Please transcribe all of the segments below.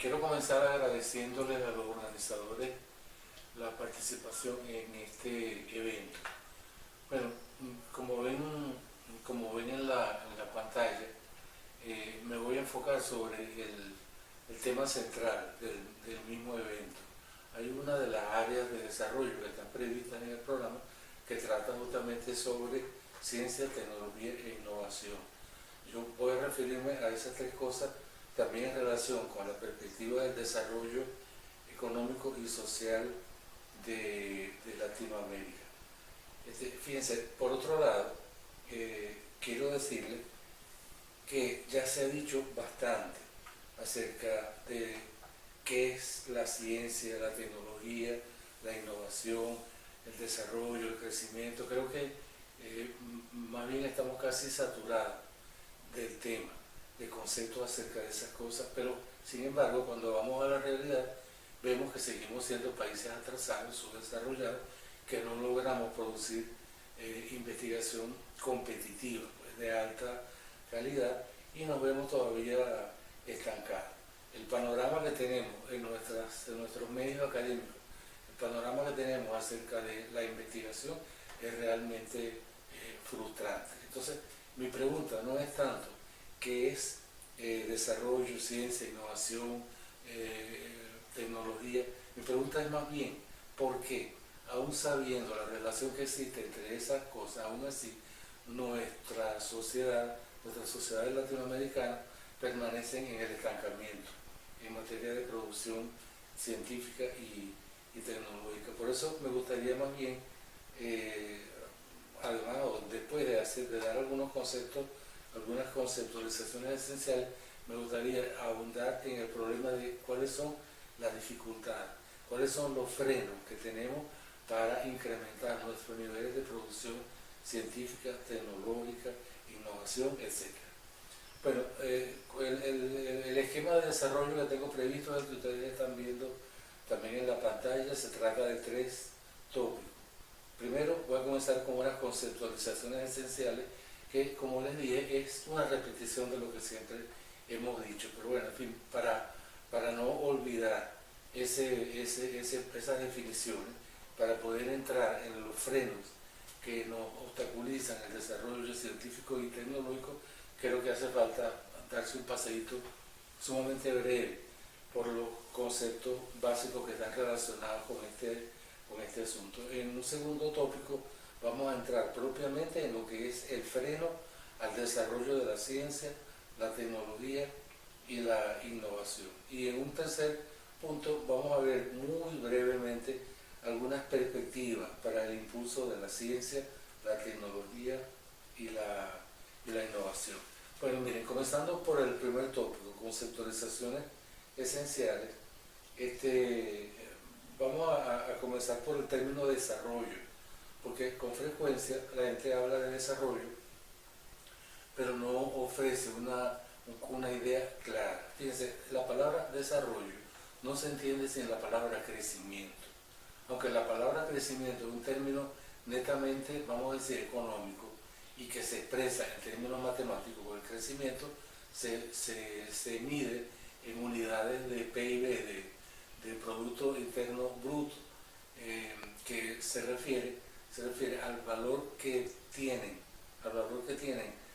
Quiero comenzar agradeciéndoles a los organizadores la participación en este evento. Bueno, como ven, como ven en la pantalla, me voy a enfocar sobre el tema central del mismo evento. Hay una de las áreas de desarrollo que están previstas en el programa que trata justamente sobre ciencia, tecnología e innovación. Yo voy a referirme a esas tres cosas también en relación con la perspectiva del desarrollo económico y social de Latinoamérica. Fíjense, por otro lado, quiero decirles que ya se ha dicho bastante acerca de qué es la ciencia, la tecnología, la innovación, el desarrollo, el crecimiento. Creo que más bien estamos casi saturados del tema, de conceptos acerca de esas cosas, pero sin embargo cuando vamos a la realidad vemos que seguimos siendo países atrasados, subdesarrollados, que no logramos producir investigación competitiva, pues, de alta calidad, y nos vemos todavía estancados. El panorama que tenemos en nuestros medios académicos, el panorama que tenemos acerca de la investigación es realmente frustrante. Entonces, mi pregunta no es tanto qué es desarrollo, ciencia, innovación, tecnología. Mi pregunta es más bien, ¿por qué, aún sabiendo la relación que existe entre esas cosas, aún así nuestra sociedad, nuestras sociedades latinoamericanas permanecen en el estancamiento en materia de producción científica y tecnológica? Por eso me gustaría más bien, además o después de dar algunos conceptos, algunas conceptualizaciones esenciales, me gustaría abundar en el problema de cuáles son las dificultades, cuáles son los frenos que tenemos para incrementar nuestros niveles de producción científica, tecnológica, innovación, etc. Bueno, el esquema de desarrollo que tengo previsto es el que ustedes están viendo también en la pantalla. Se trata de tres tópicos. Primero voy a comenzar con unas conceptualizaciones esenciales que, como les dije, es una repetición de lo que siempre hemos dicho, pero bueno, en fin, para no olvidar esas definiciones, para poder entrar en los frenos que nos obstaculizan el desarrollo científico y tecnológico, creo que hace falta darse un paseíto sumamente breve por los conceptos básicos que están relacionados con este asunto. En un segundo tópico vamos a entrar propiamente en lo que es el freno al desarrollo de la ciencia, la tecnología y la innovación. Y en un tercer punto vamos a ver muy brevemente algunas perspectivas para el impulso de la ciencia, la tecnología y la innovación. Bueno, miren, comenzando por el primer tópico, conceptualizaciones esenciales, vamos a comenzar por el término desarrollo, porque con frecuencia la gente habla de desarrollo, pero no ofrece una idea clara. Fíjense, la palabra desarrollo no se entiende sin la palabra crecimiento. Aunque la palabra crecimiento es un término netamente, vamos a decir, económico, y que se expresa en términos matemáticos, el crecimiento se mide en unidades de PIB, de Producto Interno Bruto, que se refiere al valor que tienen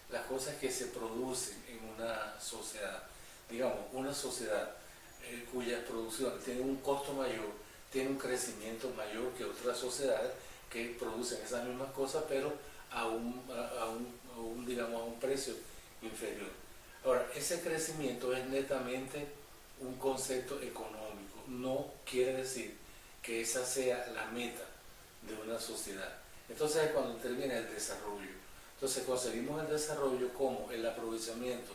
las cosas que se producen en una sociedad. Digamos, una sociedad cuya producción tiene un costo mayor, tiene un crecimiento mayor que otras sociedades que producen esas mismas cosas, pero a un precio inferior. Ahora, ese crecimiento es netamente un concepto económico, no quiere decir que esa sea la meta de una sociedad. Entonces es cuando interviene el desarrollo. Entonces concebimos el desarrollo como el aprovechamiento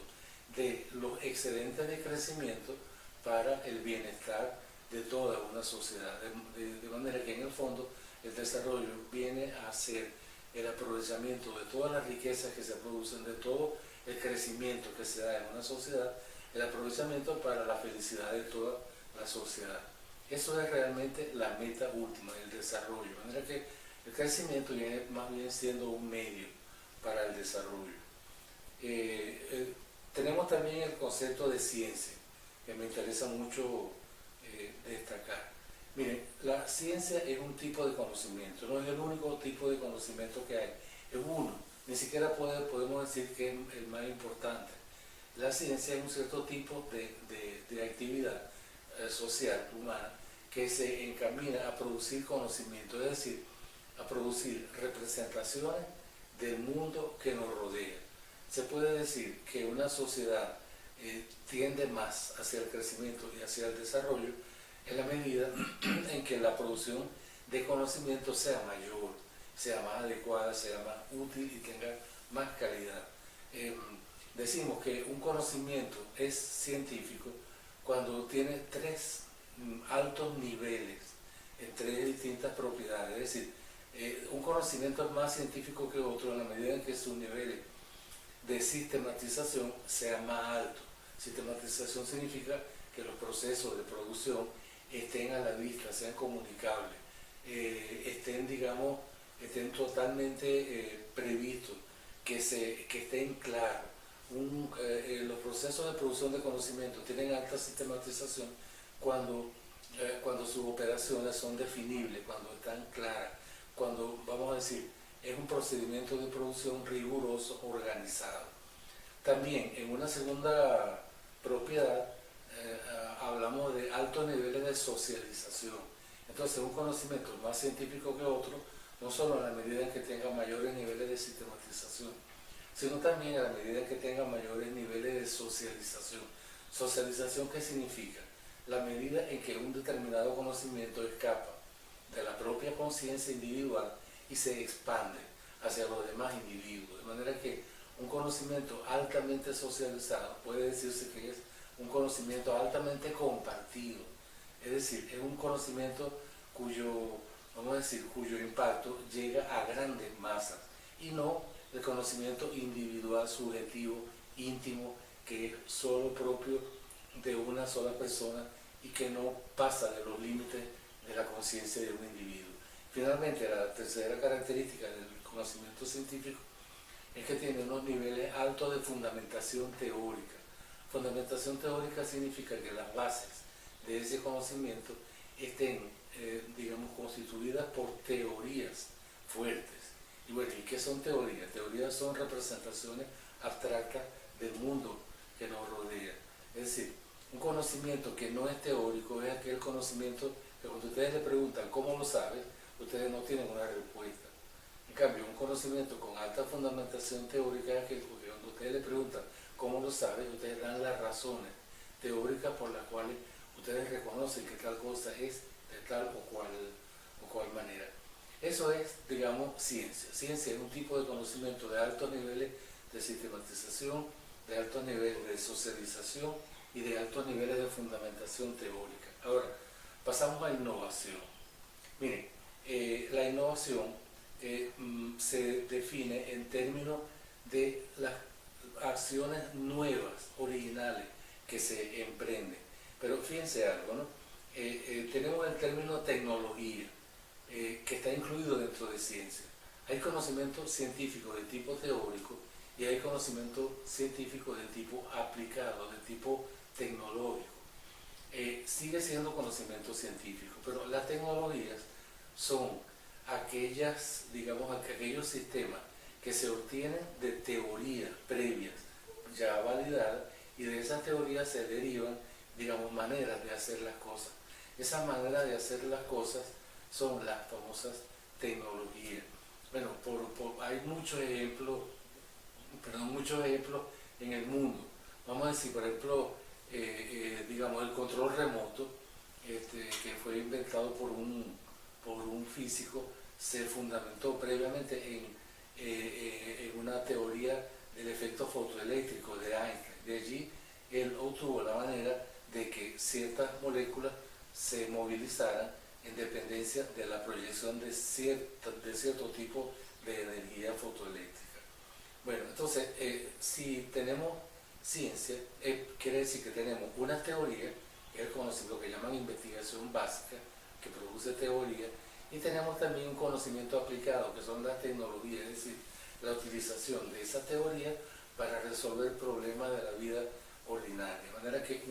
de los excedentes de crecimiento para el bienestar de toda una sociedad, de manera que en el fondo el desarrollo viene a ser el aprovechamiento de todas las riquezas que se producen, de todo el crecimiento que se da en una sociedad, el aprovechamiento para la felicidad de toda la sociedad. Eso es realmente la meta última, el desarrollo, de manera que el crecimiento viene más bien siendo un medio para el desarrollo. Tenemos también el concepto de ciencia. que me interesa mucho destacar. Miren, la ciencia es un tipo de conocimiento, no es el único tipo de conocimiento que hay, es uno, ni siquiera podemos decir que es el más importante. La ciencia es un cierto tipo de actividad social, humana, que se encamina a producir conocimiento, es decir, a producir representaciones del mundo que nos rodea. Se puede decir que una sociedad tiende más hacia el crecimiento y hacia el desarrollo en la medida en que la producción de conocimiento sea mayor, sea más adecuada, sea más útil y tenga más calidad. Decimos que un conocimiento es científico cuando tiene tres altos niveles en tres distintas propiedades. Es decir, un conocimiento es más científico que otro en la medida en que sus niveles de sistematización sean más altos. Sistematización significa que los procesos de producción estén a la vista, sean comunicables, estén totalmente previstos, que estén claros. Los procesos de producción de conocimiento tienen alta sistematización cuando sus operaciones son definibles, cuando están claras, cuando, vamos a decir, es un procedimiento de producción riguroso, organizado. También en una segunda propiedad hablamos de altos niveles de socialización. Entonces un conocimiento más científico que otro, no solo en la medida en que tenga mayores niveles de sistematización, sino también a la medida en que tenga mayores niveles de socialización. ¿Socialización qué significa? La medida en que un determinado conocimiento escapa de la propia conciencia individual y se expande hacia los demás individuos. De manera que un conocimiento altamente socializado puede decirse que es un conocimiento altamente compartido. Es decir, es un conocimiento cuyo impacto llega a grandes masas y no el conocimiento individual, subjetivo, íntimo, que es solo propio de una sola persona y que no pasa de los límites de la conciencia de un individuo. Finalmente, la tercera característica del conocimiento científico es que tiene unos niveles altos de fundamentación teórica. Fundamentación teórica significa que las bases de ese conocimiento estén, constituidas por teorías fuertes. Y bueno, ¿y qué son teorías? Teorías son representaciones abstractas del mundo que nos rodea. Es decir, un conocimiento que no es teórico es aquel conocimiento que cuando ustedes le preguntan cómo lo sabes, ustedes no tienen una respuesta. En cambio, un conocimiento con alta fundamentación teórica es aquel que cuando ustedes le preguntan cómo lo saben, ustedes dan las razones teóricas por las cuales ustedes reconocen que tal cosa es de tal o cual manera. Eso es, digamos, ciencia. Ciencia es un tipo de conocimiento de altos niveles de sistematización, de altos niveles de socialización y de altos niveles de fundamentación teórica. Ahora, pasamos a innovación. Miren, la innovación se define en términos de las acciones nuevas, originales, que se emprenden. Pero fíjense algo, ¿no? Tenemos el término tecnología, que está incluido dentro de ciencia. Hay conocimiento científico de tipo teórico y hay conocimiento científico de tipo aplicado, de tipo tecnológico. Sigue siendo conocimiento científico, pero las tecnologías son aquellos sistemas que se obtienen de teorías previas ya validadas y de esas teorías se derivan, maneras de hacer las cosas. Esas maneras de hacer las cosas son las famosas tecnologías. Bueno, hay muchos ejemplos en el mundo. Vamos a decir, por ejemplo, el control remoto, que fue inventado por un físico, se fundamentó previamente en una teoría del efecto fotoeléctrico de Einstein. De allí él obtuvo la manera de que ciertas moléculas se movilizaran en dependencia de la proyección de cierto tipo de energía fotoeléctrica. Bueno, entonces, si tenemos ciencia, quiere decir que tenemos una teoría, que es lo que llaman investigación básica, que produce teoría, y tenemos también un conocimiento aplicado, que son las tecnologías, es decir, la utilización de esa teoría para resolver problemas de la vida ordinaria. De manera que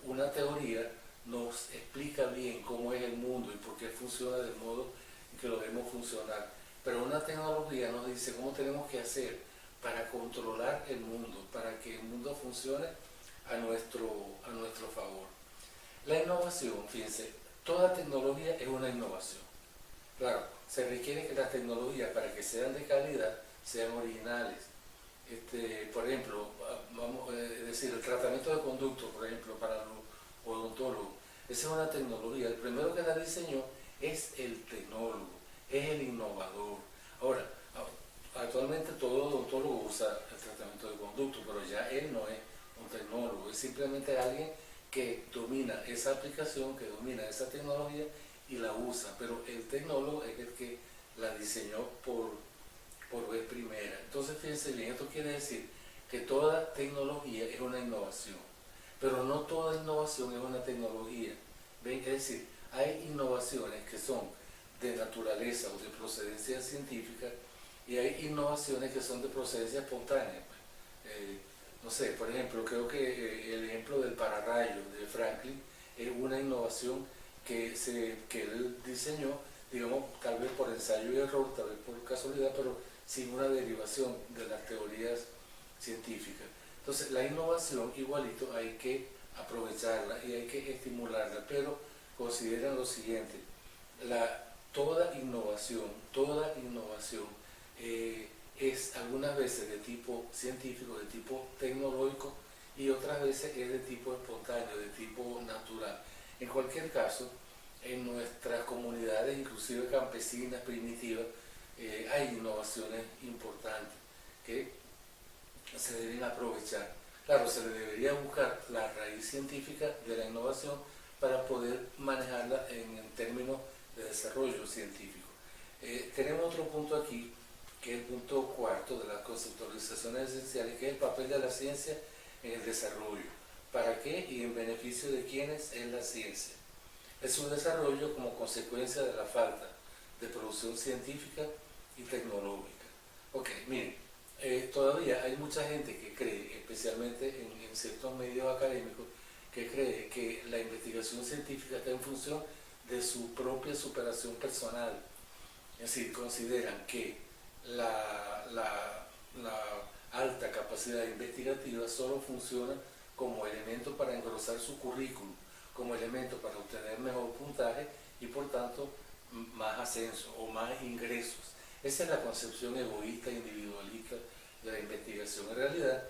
una teoría nos explica bien cómo es el mundo y por qué funciona del modo en que lo vemos funcionar. Pero una tecnología nos dice cómo tenemos que hacer para controlar el mundo, para que el mundo funcione a nuestro favor. La innovación, fíjense, toda tecnología es una innovación. Claro, se requiere que las tecnologías, para que sean de calidad, sean originales. Por ejemplo, vamos a decir, el tratamiento de conducto, por ejemplo, para los odontólogos, esa es una tecnología. El primero que la diseñó es el tecnólogo, es el innovador. Ahora, actualmente todo odontólogo usa el tratamiento de conducto, pero ya él no es un tecnólogo, es simplemente alguien que domina esa aplicación, que domina esa tecnología y la usa, pero el tecnólogo es el que la diseñó por vez primera. Entonces fíjense bien, esto quiere decir que toda tecnología es una innovación, pero no toda innovación es una tecnología. ¿Ven? Es decir, hay innovaciones que son de naturaleza o de procedencia científica y hay innovaciones que son de procedencia espontánea. No sé, por ejemplo, creo que el ejemplo del pararrayo de Franklin es una innovación que él diseñó, digamos, tal vez por ensayo y error, tal vez por casualidad, pero sin una derivación de las teorías científicas. Entonces, la innovación, igualito, hay que aprovecharla y hay que estimularla, pero consideran lo siguiente: toda innovación es algunas veces de tipo científico, de tipo tecnológico, y otras veces es de tipo espontáneo, de tipo natural. En cualquier caso, en nuestras comunidades, inclusive campesinas, primitivas, hay innovaciones importantes que se deben aprovechar. Claro, se le debería buscar la raíz científica de la innovación para poder manejarla en términos de desarrollo científico. Tenemos otro punto aquí, que es el punto cuarto de las conceptualizaciones esenciales, que es el papel de la ciencia en el desarrollo. ¿Para qué y en beneficio de quiénes es la ciencia? Es su desarrollo como consecuencia de la falta de producción científica y tecnológica. Ok, miren, todavía hay mucha gente que cree, especialmente en ciertos medios académicos, que cree que la investigación científica está en función de su propia superación personal. Es decir, consideran que la alta capacidad investigativa solo funciona como elemento para engrosar su currículum, como elemento para obtener mejor puntaje y por tanto más ascenso o más ingresos. Esa es la concepción egoísta, individualista de la investigación. En realidad,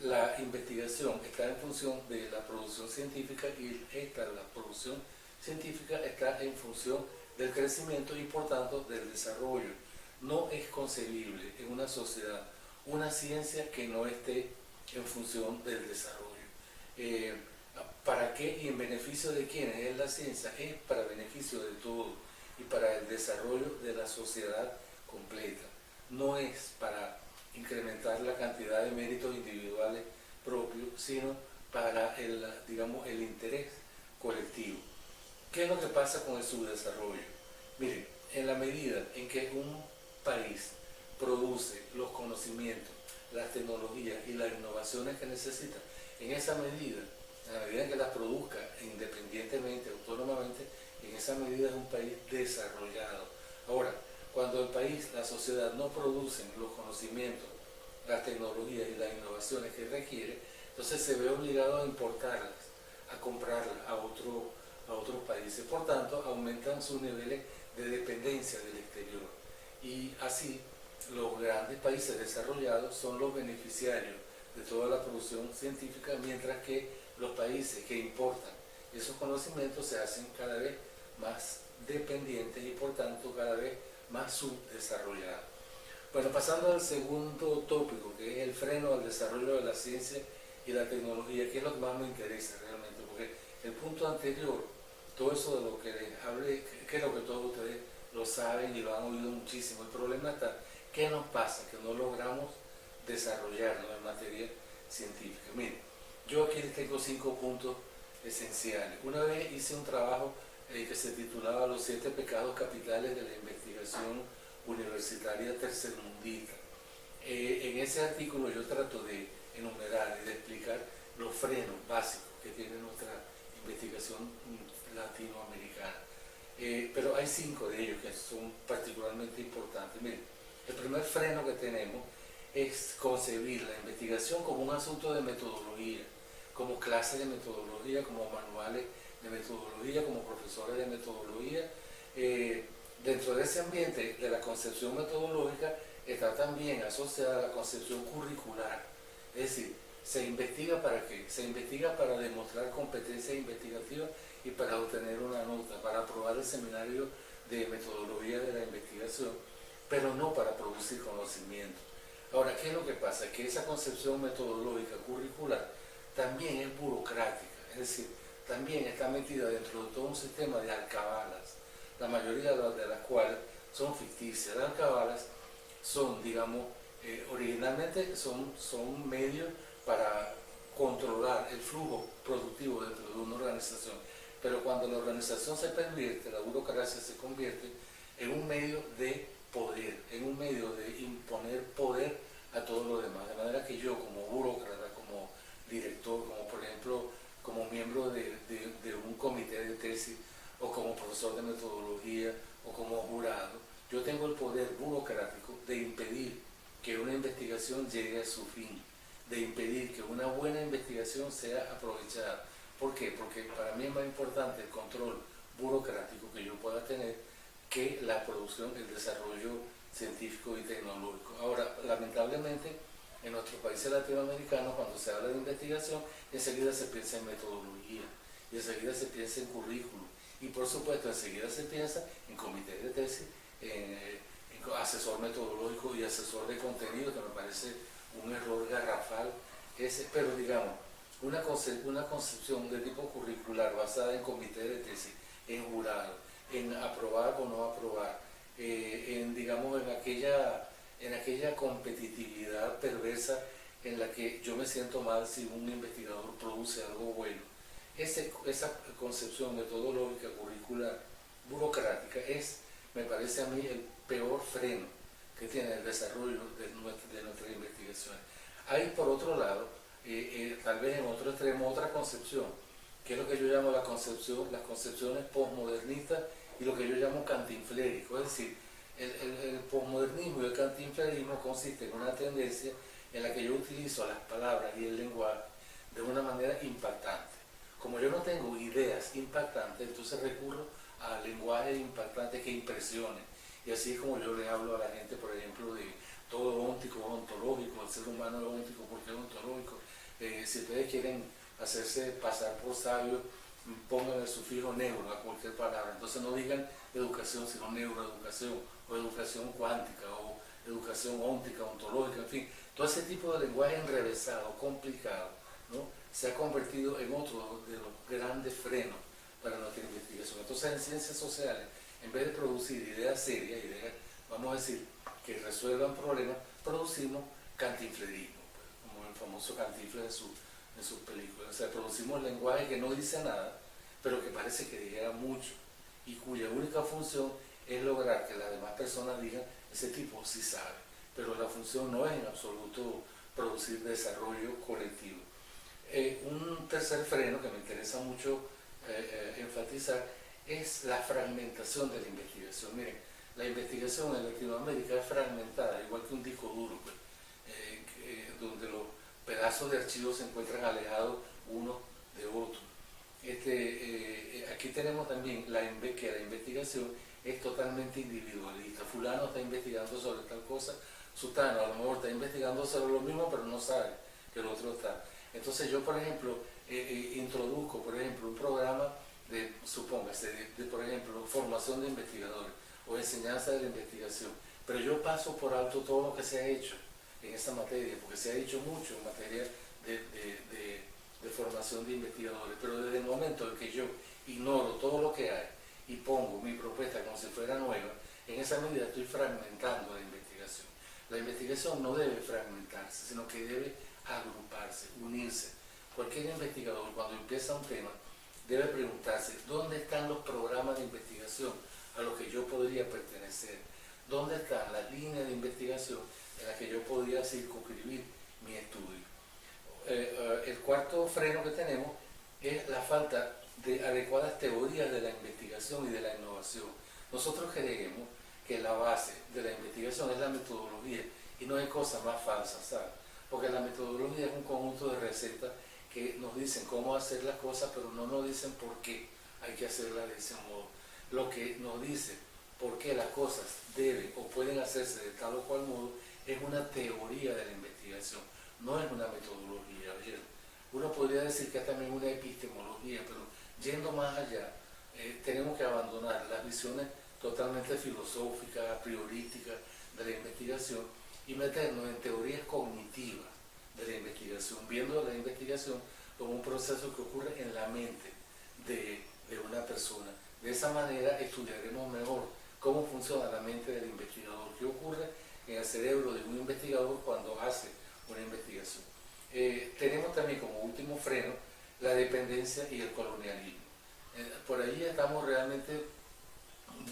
la investigación está en función de la producción científica y la producción científica está en función del crecimiento y por tanto del desarrollo. No es concebible en una sociedad una ciencia que no esté en función del desarrollo. ¿Para qué y en beneficio de quiénes es la ciencia? Es para beneficio de todos y para el desarrollo de la sociedad completa. No es para incrementar la cantidad de méritos individuales propios, sino para el interés colectivo. ¿Qué es lo que pasa con el subdesarrollo? Miren, en la medida en que un país produce los conocimientos, las tecnologías y las innovaciones que necesita, en esa medida, en la medida en que las produzca independientemente, autónomamente, en esa medida es un país desarrollado. Ahora, cuando el país, la sociedad no producen los conocimientos, las tecnologías y las innovaciones que requiere, entonces se ve obligado a importarlas, a comprarlas a otros países. Por tanto, aumentan sus niveles de dependencia del exterior. Y así, los grandes países desarrollados son los beneficiarios de toda la producción científica, mientras que los países que importan esos conocimientos se hacen cada vez más dependientes y por tanto cada vez más subdesarrollados. Bueno, pasando al segundo tópico, que es el freno al desarrollo de la ciencia y la tecnología, que es lo que más me interesa realmente, porque el punto anterior, todo eso de lo que les hablé, que es lo que todos ustedes lo saben y lo han oído muchísimo. El problema está, ¿qué nos pasa? Que no logramos desarrollarnos en materia científica. Miren, yo aquí les tengo 5 puntos esenciales. Una vez hice un trabajo que se titulaba Los 7 pecados capitales de la investigación universitaria tercermundista. En ese artículo yo trato de enumerar y de explicar los frenos básicos que tiene nuestra investigación latinoamericana. Pero hay 5 de ellos que son particularmente importantes. Miren, el primer freno que tenemos es concebir la investigación como un asunto de metodología, como clases de metodología, como manuales de metodología, como profesores de metodología. Dentro de ese ambiente de la concepción metodológica está también asociada la concepción curricular. Es decir, se investiga para qué? Se investiga para demostrar competencia investigativa y para obtener una nota, para aprobar el seminario de metodología de la investigación, pero no para producir conocimiento. Ahora, ¿qué es lo que pasa? Que esa concepción metodológica curricular también es burocrática, es decir, también está metida dentro de todo un sistema de alcabalas, la mayoría de las cuales son ficticias. Las alcabalas son, digamos, originalmente son medios para controlar el flujo productivo dentro de una organización, pero cuando la organización se pervierte, la burocracia se convierte en un medio de poder, en un medio de imponer poder a todos los demás, de manera que yo como burócrata, como director, como por ejemplo, como miembro de un comité de tesis, o como profesor de metodología, o como jurado, yo tengo el poder burocrático de impedir que una investigación llegue a su fin, de impedir que una buena investigación sea aprovechada. ¿Por qué? Porque para mí es más importante el control burocrático que yo pueda tener que la producción, el desarrollo científico y tecnológico. Ahora, lamentablemente, en nuestros países latinoamericanos, cuando se habla de investigación, enseguida se piensa en metodología, y enseguida se piensa en currículum, y por supuesto enseguida se piensa en comité de tesis, en asesor metodológico y asesor de contenido, que me parece un error garrafal ese, pero digamos, una concepción de tipo curricular basada en comité de tesis, en jurado, en aprobar o no aprobar, digamos, en aquella competitividad perversa en la que yo me siento mal si un investigador produce algo bueno. Esa concepción metodológica, curricular, burocrática, me parece a mí, el peor freno que tiene el desarrollo de nuestras investigaciones. Hay, por otro lado, tal vez en otro extremo, otra concepción, que es lo que yo llamo las concepciones postmodernistas y lo que yo llamo cantinflérico. Es decir, el posmodernismo y el cantinflerismo consiste en una tendencia en la que yo utilizo las palabras y el lenguaje de una manera impactante. Como yo no tengo ideas impactantes, entonces recurro a lenguaje impactante que impresione. Y así es como yo le hablo a la gente, por ejemplo, de todo óntico es ontológico, el ser humano es óntico porque es ontológico. Si ustedes quieren hacerse pasar por sabios, pongan el sufijo neuro a cualquier palabra. Entonces no digan educación, sino neuroeducación, o educación cuántica, o educación óntica, ontológica, en fin. Todo ese tipo de lenguaje enrevesado, complicado, ¿no?, se ha convertido en otro de los grandes frenos para nuestra investigación. Entonces, en ciencias sociales, en vez de producir ideas serias, ideas, vamos a decir, que resuelvan problemas, producimos cantinflerismo, pues, como el famoso Cantinflas en sus películas. O sea, producimos lenguaje que no dice nada, pero que parece que dijera mucho, y cuya única función es lograr que las demás personas digan, ese tipo sí sabe, pero la función no es en absoluto producir desarrollo colectivo. Un tercer freno que me interesa mucho enfatizar es la fragmentación de la investigación. Miren, la investigación en Latinoamérica es fragmentada, igual que un disco duro, pues, donde los pedazos de archivos se encuentran alejados uno de otro. Aquí tenemos también que la investigación es totalmente individualista. Fulano está investigando sobre tal cosa, sutano a lo mejor está investigando sobre lo mismo, pero no sabe que el otro está. Entonces yo, por ejemplo, introduzco, por ejemplo, un programa supóngase, por ejemplo, formación de investigadores o enseñanza de la investigación, pero yo paso por alto todo lo que se ha hecho en esa materia, porque se ha hecho mucho en materia de formación de investigadores, pero desde el momento en que yo ignoro todo lo que hay y pongo mi propuesta como si fuera nueva, en esa medida estoy fragmentando la investigación. La investigación no debe fragmentarse, sino que debe agruparse, unirse. Cualquier investigador, cuando empieza un tema, debe preguntarse, ¿dónde están los programas de investigación a los que yo podría pertenecer? ¿Dónde están las líneas de investigación en las que yo podría circunscribir mi estudio? el cuarto freno que tenemos es la falta de adecuadas teorías de la investigación y de la innovación. Nosotros creemos que la base de la investigación es la metodología y no hay cosa más falsa, ¿sabes? Porque la metodología es un conjunto de recetas que nos dicen cómo hacer las cosas, pero no nos dicen por qué hay que hacerlas de ese modo. Lo que nos dice por qué las cosas deben o pueden hacerse de tal o cual modo es una teoría de la investigación, no es una metodología. Uno podría decir que es también una epistemología, pero yendo más allá, tenemos que abandonar las visiones totalmente filosóficas, priorísticas de la investigación y meternos en teorías cognitivas de la investigación, viendo la investigación como un proceso que ocurre en la mente de una persona. De esa manera estudiaremos mejor cómo funciona la mente del investigador, qué ocurre en el cerebro de un investigador cuando hace una investigación. Tenemos también como último freno la dependencia y el colonialismo. Por ahí estamos realmente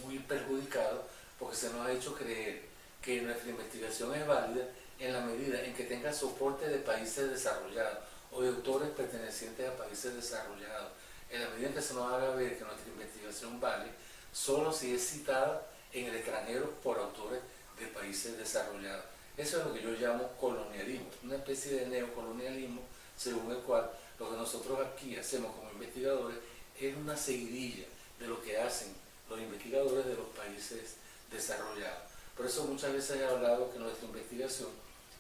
muy perjudicados porque se nos ha hecho creer que nuestra investigación es válida en la medida en que tenga soporte de países desarrollados o de autores pertenecientes a países desarrollados. En la medida en que se nos haga ver que nuestra investigación vale solo si es citada en el extranjero por autores de países desarrollados. Eso es lo que yo llamo colonialismo, una especie de neocolonialismo según el cual lo que nosotros aquí hacemos como investigadores es una seguidilla de lo que hacen los investigadores de los países desarrollados. Por eso muchas veces he hablado que nuestra investigación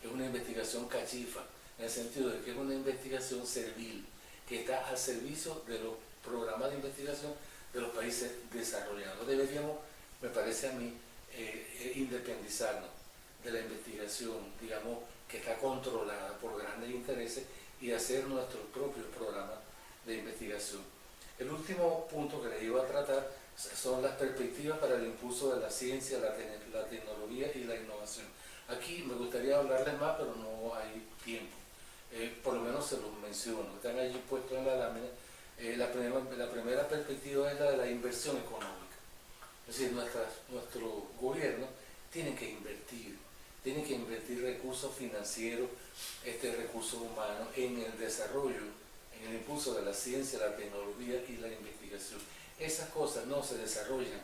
es una investigación cachifa, en el sentido de que es una investigación servil, que está al servicio de los programas de investigación de los países desarrollados. Deberíamos, me parece a mí, independizarnos de la investigación, digamos, que está controlada por grandes intereses y hacer nuestros propios programas de investigación. El último punto que les iba a tratar son las perspectivas para el impulso de la ciencia, la tecnología y la innovación. Aquí me gustaría hablarles más, pero no hay tiempo. Por lo menos se los menciono, están allí puestos en la lámina. La primera perspectiva es la de la inversión económica. Es decir, nuestro gobierno tiene que invertir recursos financieros, recursos humanos en el desarrollo, en el impulso de la ciencia, la tecnología y la investigación. Esas cosas no se desarrollan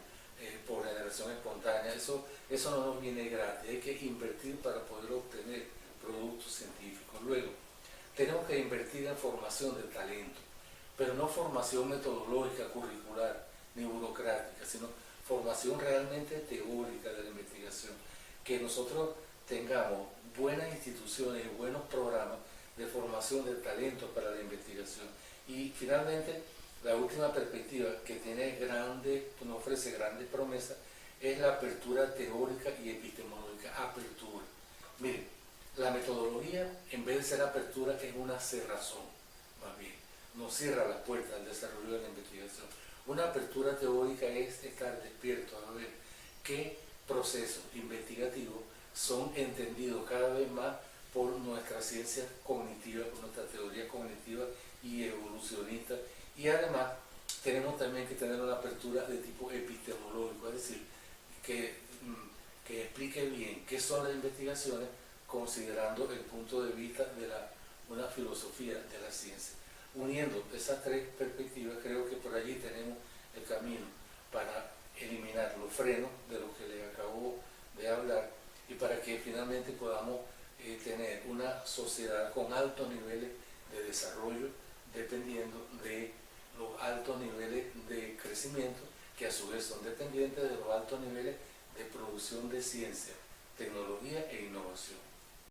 por generación espontánea, eso no nos viene gratis, hay que invertir para poder obtener productos científicos. Luego, tenemos que invertir en formación de talento, pero no formación metodológica, curricular, ni burocrática, sino formación realmente teórica de la investigación, que nosotros tengamos buenas instituciones y buenos programas de formación de talento para la investigación. Y finalmente, la última perspectiva que nos ofrece grandes promesas es la apertura teórica y epistemológica. Apertura. Miren, la metodología, en vez de ser apertura, es una cerrazón, más bien. Nos cierra las puertas al desarrollo de la investigación. Una apertura teórica es estar despierto a ver qué procesos investigativos son entendidos cada vez más por nuestra ciencia cognitiva, por nuestra teoría cognitiva y evolucionista. Y además tenemos también que tener una apertura de tipo epistemológico, es decir, que explique bien qué son las investigaciones considerando el punto de vista de una filosofía de la ciencia. Uniendo esas tres perspectivas, creo que por allí tenemos el camino para eliminar los frenos de los que les acabo de hablar y para que finalmente podamos tener una sociedad con altos niveles de desarrollo dependiendo de los altos niveles de crecimiento que a su vez son dependientes de los altos niveles de producción de ciencia, tecnología e innovación.